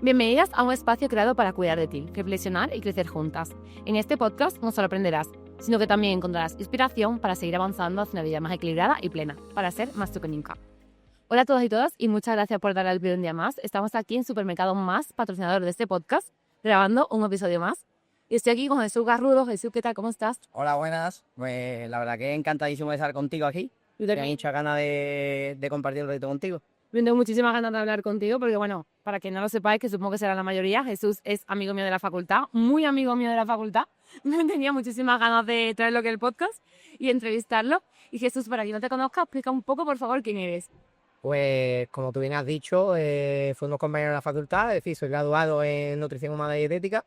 Bienvenidas a un espacio creado para cuidar de ti, reflexionar y crecer juntas. En este podcast no solo aprenderás, sino que también encontrarás inspiración para seguir avanzando hacia una vida más equilibrada y plena, para ser más tú que nunca. Hola a todos y todas y muchas gracias por dar al play un día más. Estamos aquí en Supermercado Más, patrocinador de este podcast, grabando un episodio más. Y estoy aquí con Jesús Garrudo. Jesús, ¿qué tal? ¿Cómo estás? Hola, buenas. Pues la verdad que encantadísimo de estar contigo aquí. Me han hecho ganas de compartir un ratito contigo. Tengo muchísimas ganas de hablar contigo porque, bueno, para que no lo sepáis, que supongo que será la mayoría, Jesús es amigo mío de la facultad, muy amigo mío de la facultad. Tenía muchísimas ganas de traerlo que el podcast y entrevistarlo. Y Jesús, para quien no te conozca, explica un poco, por favor, quién eres. Pues como tú bien has dicho, fuimos compañeros de la facultad, es decir, soy graduado en nutrición humana y dietética.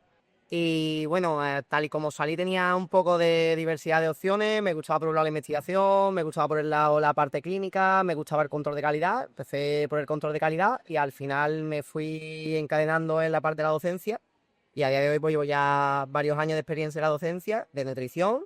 Y bueno, tal y como salí tenía un poco de diversidad de opciones, me gustaba por un lado la investigación, me gustaba por el lado la parte clínica, me gustaba el control de calidad, empecé por el control de calidad y al final me fui encadenando en la parte de la docencia y a día de hoy pues llevo ya varios años de experiencia en la docencia, de nutrición,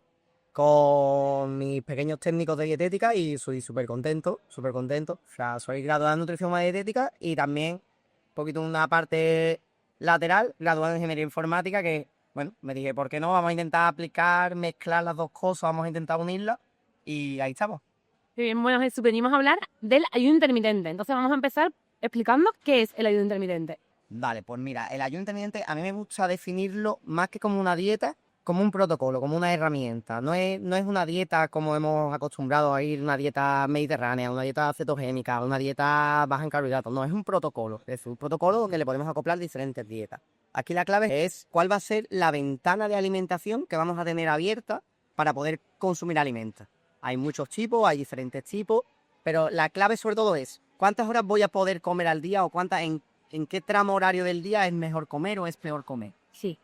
con mis pequeños técnicos de dietética y soy súper contento, súper contento. O sea, soy graduado en nutrición humana y dietética y también un poquito una parte lateral, graduado en ingeniería informática, que, bueno, me dije, ¿por qué no? Vamos a intentar aplicar, mezclar las dos cosas, vamos a intentar unirlas y ahí estamos. Bien, bueno, Jesús, venimos a hablar del ayuno intermitente. Entonces vamos a empezar explicando qué es el ayuno intermitente. Vale, pues mira, el ayuno intermitente a mí me gusta definirlo más que como una dieta, como un protocolo, como una herramienta. No es una dieta como hemos acostumbrado a ir, una dieta mediterránea, una dieta cetogénica, una dieta baja en carbohidratos. No, es un protocolo. Es un protocolo donde le podemos acoplar diferentes dietas. Aquí la clave es cuál va a ser la ventana de alimentación que vamos a tener abierta para poder consumir alimentos. Hay muchos tipos, hay diferentes tipos, pero la clave sobre todo es cuántas horas voy a poder comer al día o cuántas en qué tramo horario del día es mejor comer o es peor comer. Sí,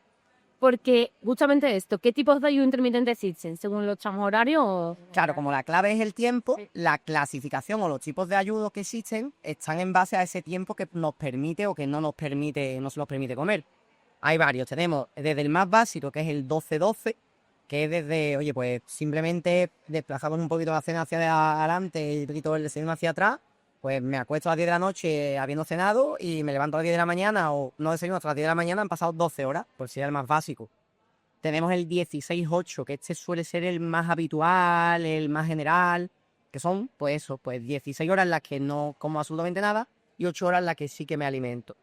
porque justamente esto, ¿qué tipos de ayuno intermitente existen? ¿Según los tramos horarios o...? Claro, como la clave es el tiempo, la clasificación o los tipos de ayuno que existen están en base a ese tiempo que nos permite o que no nos permite, no se nos permite comer. Hay varios, tenemos desde el más básico, que es el 12-12, que es desde, oye, pues simplemente desplazamos un poquito la cena hacia adelante y un poquito el desayuno hacia atrás, pues me acuesto a las 10 de la noche habiendo cenado y me levanto a las 10 de la mañana o no desayuno hasta las 10 de la mañana, han pasado 12 horas, por si es el más básico. Tenemos el 16-8, que este suele ser el más habitual, el más general, que son, pues eso, pues 16 horas en las que no como absolutamente nada y 8 horas en las que sí que me alimento.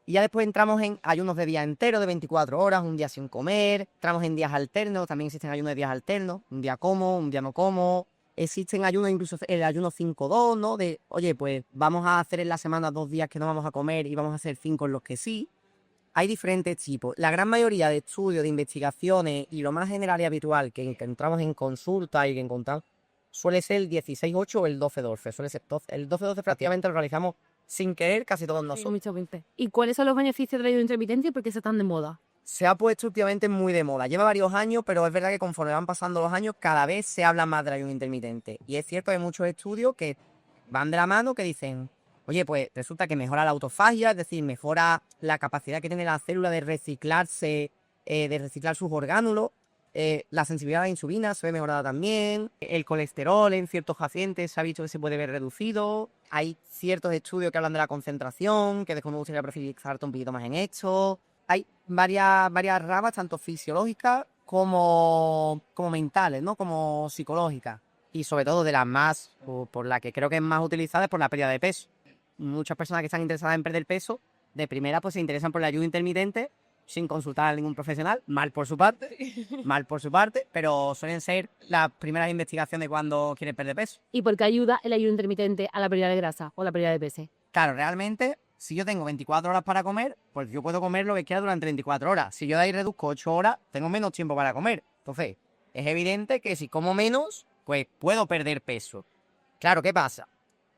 Y ya después entramos en ayunos de día entero, de 24 horas, un día sin comer, entramos en días alternos, también existen ayunos de días alternos, un día como, un día no como. Existen ayunos, incluso el ayuno 5-2, ¿no? De, oye, pues vamos a hacer en la semana 2 días que no vamos a comer y vamos a hacer 5 en los que sí. Hay diferentes tipos. La gran mayoría de estudios, de investigaciones y lo más general y habitual que encontramos en consulta y que encontramos suele ser el 16-8 o el 12-12. Suele ser el 12-12 prácticamente lo realizamos sin querer casi todos nosotros. Sí, ¿y cuáles son los beneficios del ayuno intermitente y por qué está tan de moda? Se ha puesto últimamente muy de moda. Lleva varios años, pero es verdad que conforme van pasando los años, cada vez se habla más del ayuno intermitente. Y es cierto que hay muchos estudios que van de la mano que dicen, oye, pues resulta que mejora la autofagia, es decir, mejora la capacidad que tiene la célula de reciclarse, de reciclar sus orgánulos. La sensibilidad a la insulina se ve mejorada también. El colesterol en ciertos pacientes se ha visto que se puede ver reducido. Hay ciertos estudios que hablan de la concentración, que después me gustaría profundizar un poquito más en esto. Hay varias ramas, tanto fisiológicas como mentales, ¿no? Como psicológicas. Y sobre todo de las más, por la que creo que es más utilizada, es por la pérdida de peso. Muchas personas que están interesadas en perder peso, de primera pues se interesan por el ayuno intermitente, sin consultar a ningún profesional, mal por su parte, pero suelen ser las primeras investigaciones cuando quieren perder peso. ¿Y por qué ayuda el ayuno intermitente a la pérdida de grasa o la pérdida de peso? Claro, realmente, si yo tengo 24 horas para comer, pues yo puedo comer lo que quiera durante 24 horas. Si yo de ahí reduzco 8 horas, tengo menos tiempo para comer. Entonces, es evidente que si como menos, pues puedo perder peso. Claro, ¿qué pasa?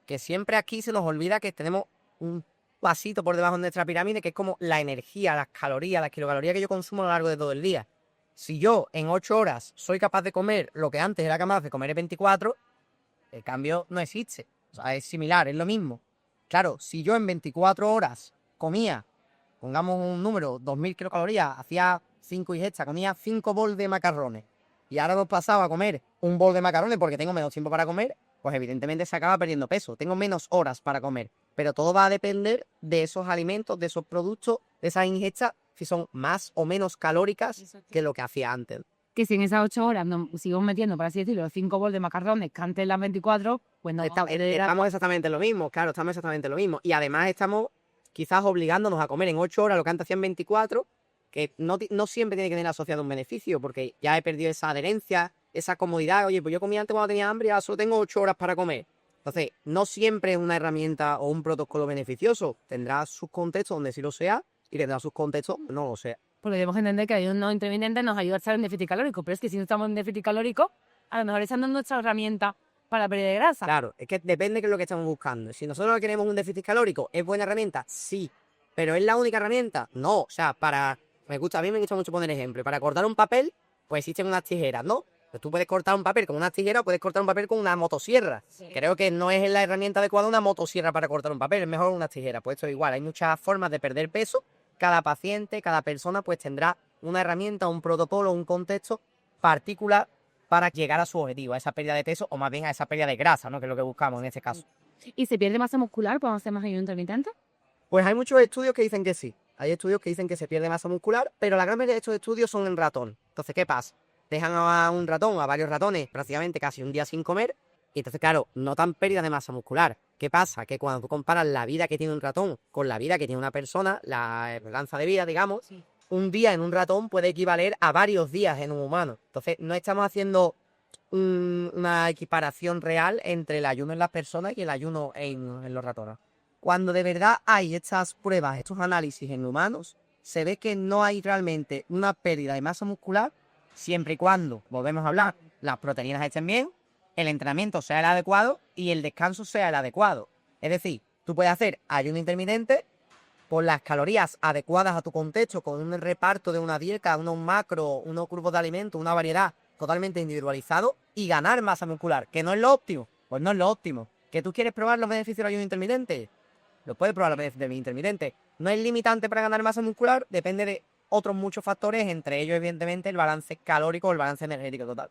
Que siempre aquí se nos olvida que tenemos un pasito por debajo de nuestra pirámide, que es como la energía, las calorías, las kilocalorías que yo consumo a lo largo de todo el día. Si yo en 8 horas soy capaz de comer lo que antes era capaz de comer en 24, el cambio no existe. O sea, es similar, es lo mismo. Claro, si yo en 24 horas comía, pongamos un número, 2000 kilocalorías, hacía 5 ingestas, comía 5 bols de macarrones. y ahora nos pasaba a comer un bol de macarrones porque tengo menos tiempo para comer, pues evidentemente se acaba perdiendo peso. Tengo menos horas para comer. Pero todo va a depender de esos alimentos, de esos productos, de esas ingestas, si son más o menos calóricas que lo que hacía antes. Que si en esas 8 horas nos seguimos metiendo, por así decirlo, 5 bols de macarrones que antes las 24, pues no. Estamos exactamente lo mismo, claro, estamos exactamente lo mismo. Y además estamos quizás obligándonos a comer en 8 horas lo que antes hacían 24, que no siempre tiene que tener asociado un beneficio, porque ya he perdido esa adherencia, esa comodidad. Oye, pues yo comía antes cuando tenía hambre y ahora solo tengo 8 horas para comer. Entonces, no siempre es una herramienta o un protocolo beneficioso. Tendrá sus contextos donde sí lo sea y tendrá sus contextos donde no lo sea. Porque debemos entender que el ayuno intermitente nos ayuda a estar en déficit calórico, pero es que si no estamos en déficit calórico, a lo mejor esa no es nuestra herramienta para perder grasa. Claro, es que depende de qué es lo que estamos buscando. Si nosotros queremos un déficit calórico, ¿es buena herramienta? Sí. ¿Pero es la única herramienta? No. O sea, a mí me gusta mucho poner ejemplo. Para cortar un papel, pues existen unas tijeras, ¿no? Pues tú puedes cortar un papel con unas tijeras o puedes cortar un papel con una motosierra. Sí. Creo que no es la herramienta adecuada una motosierra para cortar un papel, es mejor una tijera. Pues esto es igual, hay muchas formas de perder peso. Cada paciente, cada persona, pues tendrá una herramienta, un protocolo, un contexto particular para llegar a su objetivo, a esa pérdida de peso o más bien a esa pérdida de grasa, ¿no? Que es lo que buscamos en este caso. ¿Y se pierde masa muscular cuando hacemos ayuno intermitente? Pues hay muchos estudios que dicen que sí. Hay estudios que dicen que se pierde masa muscular, pero la gran mayoría de estos estudios son en ratón. Entonces, ¿qué pasa? Dejan a un ratón, a varios ratones, prácticamente casi un día sin comer, y entonces, claro, notan pérdida de masa muscular. ¿Qué pasa? Que cuando tú comparas la vida que tiene un ratón con la vida que tiene una persona, la esperanza de vida, digamos, sí, un día en un ratón puede equivaler a varios días en un humano. Entonces, no estamos haciendo una equiparación real entre el ayuno en las personas y el ayuno en los ratones. Cuando de verdad hay estas pruebas, estos análisis en humanos, se ve que no hay realmente una pérdida de masa muscular siempre y cuando, volvemos a hablar, las proteínas estén bien, el entrenamiento sea el adecuado y el descanso sea el adecuado. Es decir, tú puedes hacer ayuno intermitente con las calorías adecuadas a tu contexto, con un reparto de una dieta, unos macros, unos grupos de alimentos, una variedad totalmente individualizado y ganar masa muscular, que no es lo óptimo. Pues no es lo óptimo. ¿Que tú quieres probar los beneficios del ayuno intermitente? Lo puedes probar los beneficios del ayuno intermitente. No es limitante para ganar masa muscular, depende de otros muchos factores, entre ellos, evidentemente, el balance calórico o el balance energético total.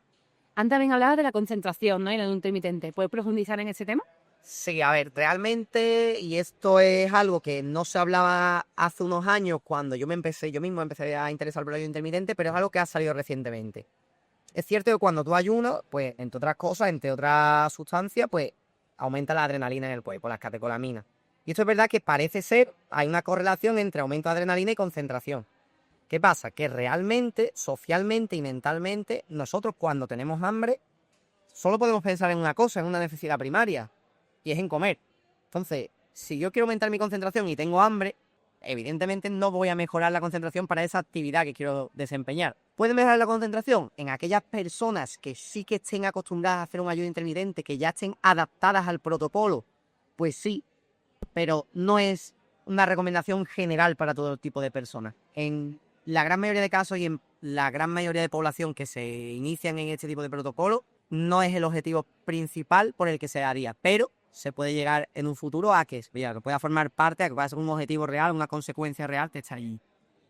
Antes también hablabas de la concentración, ¿no? Y el ayuno intermitente. ¿Puedes profundizar en ese tema? Sí, a ver, realmente, y esto es algo que no se hablaba hace unos años cuando yo mismo empecé a interesar por el ayuno intermitente, pero es algo que ha salido recientemente. Es cierto que cuando tú ayunas, pues, entre otras cosas, entre otras sustancias, pues, aumenta la adrenalina en el cuerpo, las catecolaminas. Y esto es verdad que parece ser, hay una correlación entre aumento de adrenalina y concentración. ¿Qué pasa? Que realmente, socialmente y mentalmente, nosotros cuando tenemos hambre, solo podemos pensar en una cosa, en una necesidad primaria, y es en comer. Entonces, si yo quiero aumentar mi concentración y tengo hambre, evidentemente no voy a mejorar la concentración para esa actividad que quiero desempeñar. ¿Puede mejorar la concentración? En aquellas personas que sí que estén acostumbradas a hacer un ayuno intermitente, que ya estén adaptadas al protocolo, pues sí, pero no es una recomendación general para todo tipo de personas. En la gran mayoría de casos y en la gran mayoría de población que se inician en este tipo de protocolo, no es el objetivo principal por el que se haría, pero se puede llegar en un futuro a que pueda formar parte, a que pueda ser un objetivo real, una consecuencia real de estar allí.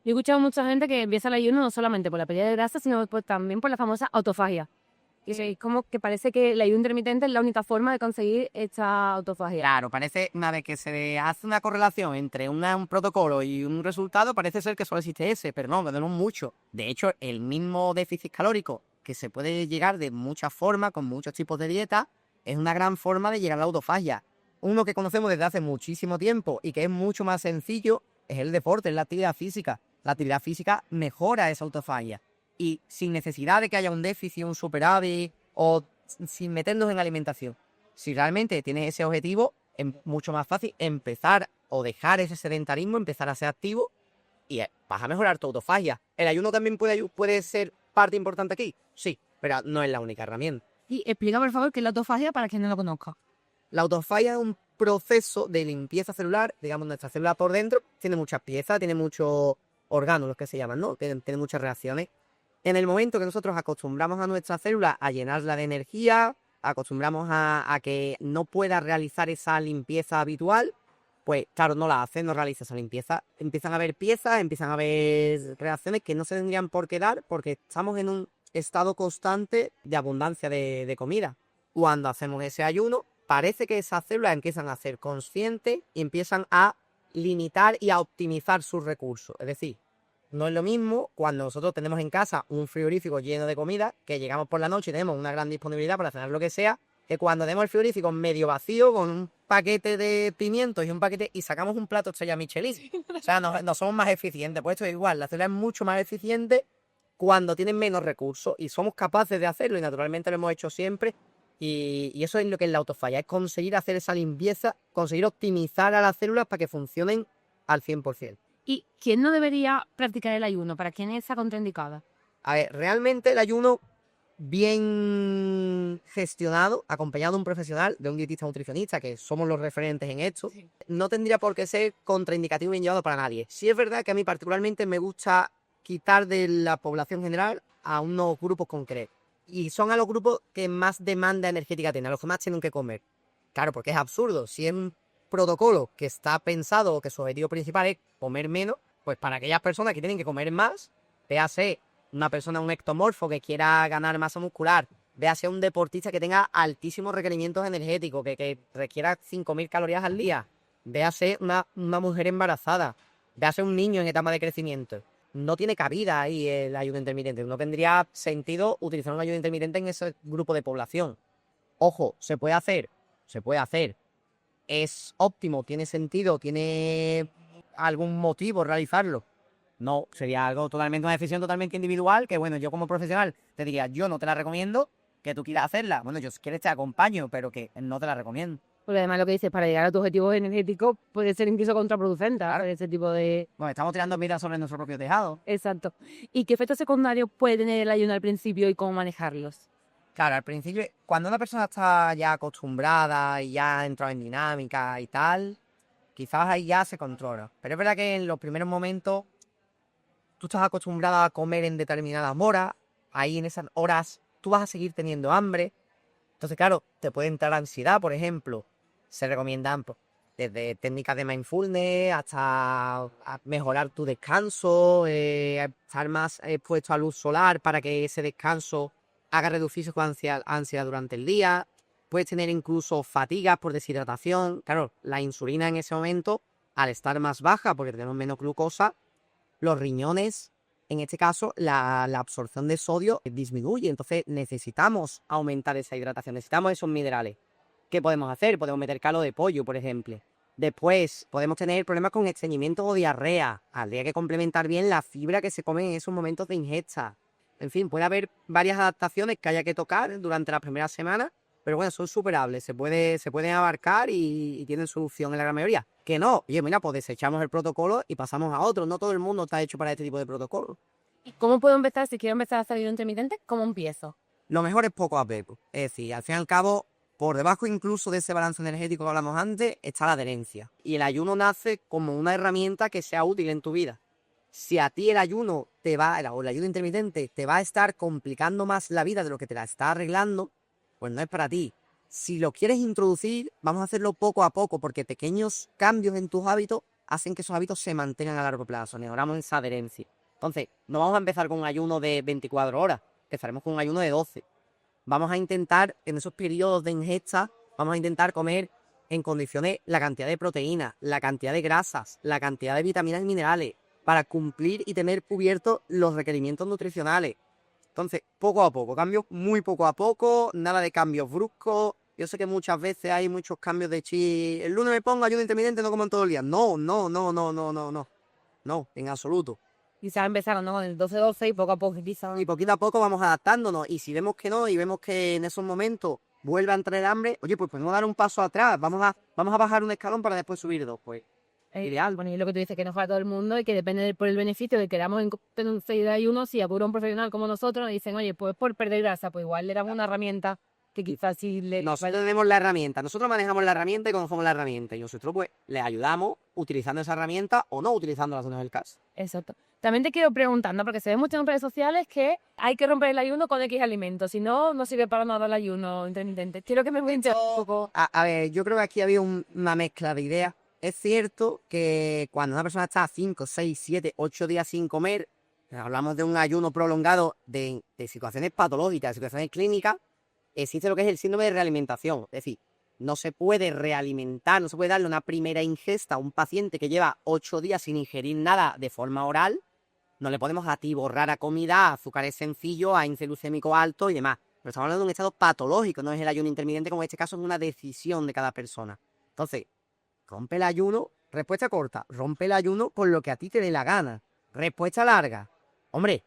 Yo he escuchado a mucha gente que empieza el ayuno no solamente por la pérdida de grasa, sino también por la famosa autofagia. Y es como que parece que el ayuno intermitente es la única forma de conseguir esta autofagia. Claro, parece, una vez que se hace una correlación entre un protocolo y un resultado, parece ser que solo existe ese, pero no, tenemos mucho. De hecho, el mismo déficit calórico, que se puede llegar de muchas formas, con muchos tipos de dieta, es una gran forma de llegar a la autofagia. Uno que conocemos desde hace muchísimo tiempo y que es mucho más sencillo es el deporte, es la actividad física. La actividad física mejora esa autofagia. Y sin necesidad de que haya un déficit, un superávit o sin meternos en alimentación. Si realmente tienes ese objetivo, es mucho más fácil empezar o dejar ese sedentarismo, empezar a ser activo y vas a mejorar tu autofagia. ¿El ayuno también puede ser parte importante aquí? Sí, pero no es la única herramienta. Y explica, por favor, qué es la autofagia para quien no lo conozca. La autofagia es un proceso de limpieza celular, digamos, nuestra célula por dentro tiene muchas piezas, tiene muchos órganos, los que se llaman, ¿no? Tiene muchas reacciones. En el momento que nosotros acostumbramos a nuestra célula a llenarla de energía, acostumbramos a que no pueda realizar esa limpieza habitual, pues claro, no la hace, no realiza esa limpieza. Empiezan a haber piezas, empiezan a haber reacciones que no se tendrían por qué dar porque estamos en un estado constante de abundancia de comida. Cuando hacemos ese ayuno, parece que esas células empiezan a ser conscientes y empiezan a limitar y a optimizar sus recursos. Es decir, no es lo mismo cuando nosotros tenemos en casa un frigorífico lleno de comida, que llegamos por la noche y tenemos una gran disponibilidad para cenar lo que sea, que cuando tenemos el frigorífico medio vacío con un paquete de pimientos y sacamos un plato estrella Michelin. O sea, no somos más eficientes. Pues esto es igual, la célula es mucho más eficiente cuando tienen menos recursos y somos capaces de hacerlo y naturalmente lo hemos hecho siempre. Y eso es lo que es la autofalla, es conseguir hacer esa limpieza, conseguir optimizar a las células para que funcionen al 100%. ¿Y quién no debería practicar el ayuno? ¿Para quién es esa contraindicada? A ver, realmente el ayuno bien gestionado, acompañado de un profesional, de un dietista nutricionista, que somos los referentes en esto, no tendría por qué ser contraindicativo bien llevado para nadie. Sí es verdad que a mí particularmente me gusta quitar de la población general a unos grupos concretos. Y son a los grupos que más demanda energética tienen, a los que más tienen que comer. Claro, porque es absurdo. Si es un protocolo que está pensado, que su objetivo principal es comer menos, pues para aquellas personas que tienen que comer más, véase una persona, un ectomorfo que quiera ganar masa muscular, véase un deportista que tenga altísimos requerimientos energéticos, que requiera 5.000 calorías al día, véase una mujer embarazada, véase un niño en etapa de crecimiento. No tiene cabida ahí el ayuno intermitente. No tendría sentido utilizar un ayuno intermitente en ese grupo de población. Ojo, se puede hacer. ¿Es óptimo? ¿Tiene sentido? ¿Tiene algún motivo realizarlo? No, sería algo totalmente, una decisión totalmente individual, que bueno, yo como profesional te diría, yo no te la recomiendo, que tú quieras hacerla. Bueno, yo si quieres te acompaño, pero que no te la recomiendo. Porque además lo que dices, para llegar a tus objetivos energéticos puede ser incluso contraproducente, Claro. ese tipo de... Bueno, estamos tirando vidas sobre nuestro propio tejado. Exacto. ¿Y qué efectos secundarios puede tener el ayuno al principio y cómo manejarlos? Claro, al principio, cuando una persona está ya acostumbrada y ya ha entrado en dinámica y tal, quizás ahí ya se controla. Pero es verdad que en los primeros momentos tú estás acostumbrada a comer en determinadas horas, ahí en esas horas tú vas a seguir teniendo hambre. Entonces, claro, te puede entrar ansiedad, por ejemplo. Se recomiendan pues, desde técnicas de mindfulness hasta a mejorar tu descanso, estar más expuesto a luz solar para que ese descanso haga reducirse tu ansiedad durante el día. Puedes tener incluso fatigas por deshidratación. Claro, la insulina en ese momento, al estar más baja porque tenemos menos glucosa, los riñones, en este caso, la absorción de sodio disminuye. Entonces necesitamos aumentar esa hidratación, necesitamos esos minerales. ¿Qué podemos hacer? Podemos meter caldo de pollo, por ejemplo. Después podemos tener problemas con estreñimiento o diarrea. Habría que complementar bien la fibra que se come en esos momentos de ingesta. En fin, puede haber varias adaptaciones que haya que tocar durante las primeras semanas, pero bueno, son superables, se pueden abarcar y tienen solución en la gran mayoría. Que no, oye, mira, pues desechamos el protocolo y pasamos a otro. No todo el mundo está hecho para este tipo de protocolo. ¿Y cómo puedo empezar? Si quiero empezar a hacer ayuno intermitente, ¿cómo empiezo? Lo mejor es poco a poco. Es decir, al fin y al cabo, por debajo incluso de ese balance energético que hablamos antes, está la adherencia. Y el ayuno nace como una herramienta que sea útil en tu vida. Si a ti el ayuno o el ayuno intermitente te va a estar complicando más la vida de lo que te la está arreglando, pues no es para ti. Si lo quieres introducir, vamos a hacerlo poco a poco, porque pequeños cambios en tus hábitos hacen que esos hábitos se mantengan a largo plazo. Mejoramos esa adherencia. Entonces, no vamos a empezar con un ayuno de 24 horas, empezaremos con un ayuno de 12. Vamos a intentar, en esos periodos de ingesta, vamos a intentar comer en condiciones la cantidad de proteínas, la cantidad de grasas, la cantidad de vitaminas y minerales, para cumplir y tener cubiertos los requerimientos nutricionales. Entonces, poco a poco, cambios muy poco a poco, nada de cambios bruscos. Yo sé que muchas veces hay muchos cambios de chi. El lunes me pongo ayuno intermitente, no como en todo el día. No, en absoluto. Quizás empezaron, ¿no? Con el 12-12 y poco a poco quizás. Y poquito a poco vamos adaptándonos. Y si vemos que no, y vemos que en esos momentos vuelve a entrar el hambre, oye, pues podemos dar un paso atrás. Vamos a bajar un escalón para después subir dos, pues. Ideal. Bueno, y lo que tú dices, que no para todo el mundo y que depende por el beneficio de que queramos seguir ayuno. Si apura un profesional como nosotros, nos dicen, oye, pues por perder grasa, pues igual le damos una herramienta que quizás sí le... Nosotros tenemos la herramienta, nosotros manejamos la herramienta y conocemos la herramienta. Y nosotros, pues, les ayudamos utilizando esa herramienta o no utilizándola, si no es el caso. Exacto. También te quiero preguntar, ¿no? Porque se ve mucho en redes sociales que hay que romper el ayuno con X alimentos, si no, no sirve para nada el ayuno intermitente. Quiero que me cuentes un poco. A ver, yo creo que aquí había una mezcla de ideas. Es cierto que cuando una persona está 5, 6, 7, 8 días sin comer, hablamos de un ayuno prolongado de situaciones patológicas, de situaciones clínicas, existe lo que es el síndrome de realimentación. Es decir, no se puede realimentar, no se puede darle una primera ingesta a un paciente que lleva 8 días sin ingerir nada de forma oral. No le podemos atiborrar a comida, a azúcares sencillos, a índice glucémico alto y demás. Pero estamos hablando de un estado patológico, no es el ayuno intermitente, como en este caso es una decisión de cada persona. Entonces, rompe el ayuno, respuesta corta, rompe el ayuno con lo que a ti te dé la gana. Respuesta larga. Hombre,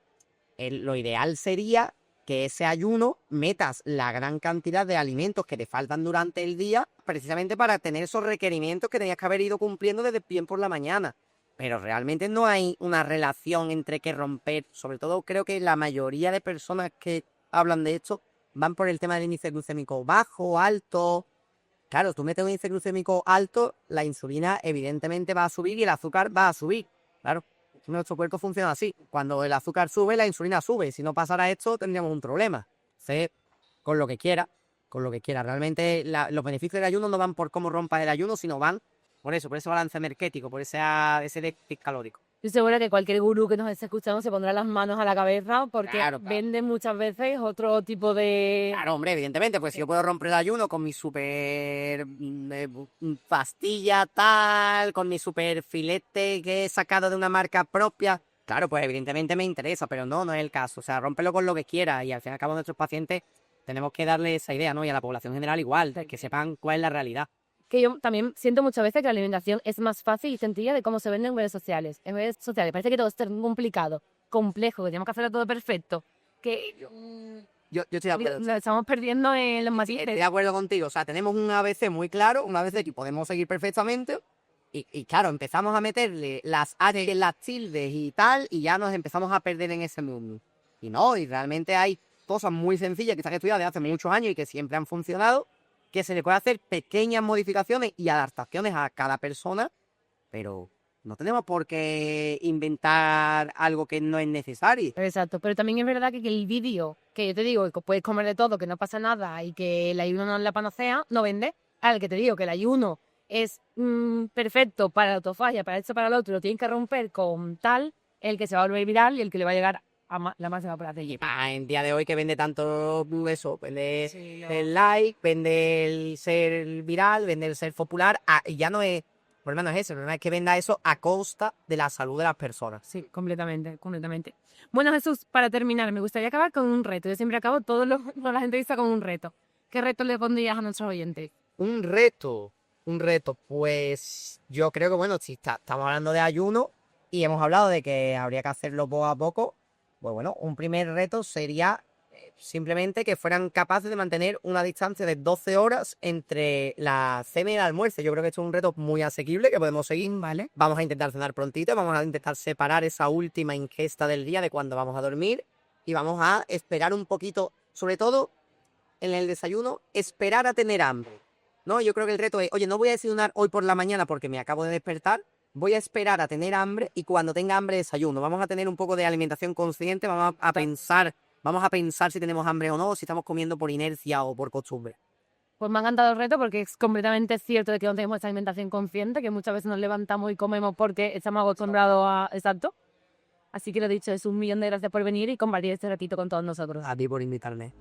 lo ideal sería que ese ayuno metas la gran cantidad de alimentos que te faltan durante el día, precisamente para tener esos requerimientos que tenías que haber ido cumpliendo desde bien por la mañana. Pero realmente no hay una relación entre que romper. Sobre todo creo que la mayoría de personas que hablan de esto van por el tema del índice glucémico bajo, alto. Claro, tú metes un índice glucémico alto, la insulina evidentemente va a subir y el azúcar va a subir. Claro, nuestro cuerpo funciona así. Cuando el azúcar sube, la insulina sube. Si no pasara esto, tendríamos un problema. Entonces, con lo que quiera, con lo que quiera. Realmente los beneficios del ayuno no van por cómo rompas el ayuno, sino van por eso, por ese balance energético, por ese déficit calórico. Estoy segura que cualquier gurú que nos esté escuchando se pondrá las manos a la cabeza porque Claro. venden muchas veces otro tipo de... Claro, hombre, evidentemente, pues si yo puedo romper el ayuno con mi super pastilla tal, con mi super filete que he sacado de una marca propia, claro, pues evidentemente me interesa, pero no es el caso. O sea, rómpelo con lo que quiera y al fin y al cabo nuestros pacientes tenemos que darle esa idea, ¿no? Y a la población general igual, que sepan cuál es la realidad. Que yo también siento muchas veces que la alimentación es más fácil y sencilla de cómo se vende en redes sociales. En redes sociales parece que todo es tan complicado, complejo, que tenemos que hacerlo todo perfecto, que Yo estoy de acuerdo. lo estamos perdiendo en los matices. Estoy de acuerdo contigo. O sea, tenemos un ABC muy claro, un ABC que podemos seguir perfectamente. Y claro, empezamos a meterle las H, las tildes y tal, y ya nos empezamos a perder en ese mundo. Y no, y realmente hay cosas muy sencillas que se han estudiado desde hace muchos años y que siempre han funcionado, que se le puede hacer pequeñas modificaciones y adaptaciones a cada persona, pero no tenemos por qué inventar algo que no es necesario. Exacto, pero también es verdad que el vídeo, que yo te digo que puedes comer de todo, que no pasa nada y que el ayuno no es la panacea, no vende. Al que te digo que el ayuno es perfecto para la autofagia, para esto, para lo otro, lo tienes que romper con tal, el que se va a volver viral y el que le va a llegar a la máxima operación. En día de hoy que vende tanto eso, vende el like, vende el ser viral, vende el ser popular, y ya no es, el problema no es eso, el problema es que venda eso a costa de la salud de las personas. Sí, completamente. Bueno, Jesús, para terminar, me gustaría acabar con un reto. Yo siempre acabo todas las entrevistas con un reto. ¿Qué reto le pondrías a nuestros oyentes? Un reto, pues yo creo que bueno, si estamos hablando de ayuno y hemos hablado de que habría que hacerlo poco a poco, pues bueno, un primer reto sería simplemente que fueran capaces de mantener una distancia de 12 horas entre la cena y el almuerzo. Yo creo que esto es un reto muy asequible que podemos seguir, ¿vale? Vamos a intentar cenar prontito, vamos a intentar separar esa última ingesta del día de cuando vamos a dormir y vamos a esperar un poquito, sobre todo en el desayuno, esperar a tener hambre, ¿no? Yo creo que el reto es, oye, no voy a desayunar hoy por la mañana porque me acabo de despertar, voy a esperar a tener hambre y cuando tenga hambre desayuno. Vamos a tener un poco de alimentación consciente, vamos a pensar si tenemos hambre o no, o si estamos comiendo por inercia o por costumbre. Pues me ha encantado el reto porque es completamente cierto de que no tenemos esta alimentación consciente, que muchas veces nos levantamos y comemos porque estamos acostumbrados a... Exacto. Así que lo dicho, es 1.000.000 de gracias por venir y compartir este ratito con todos nosotros. A ti por invitarme.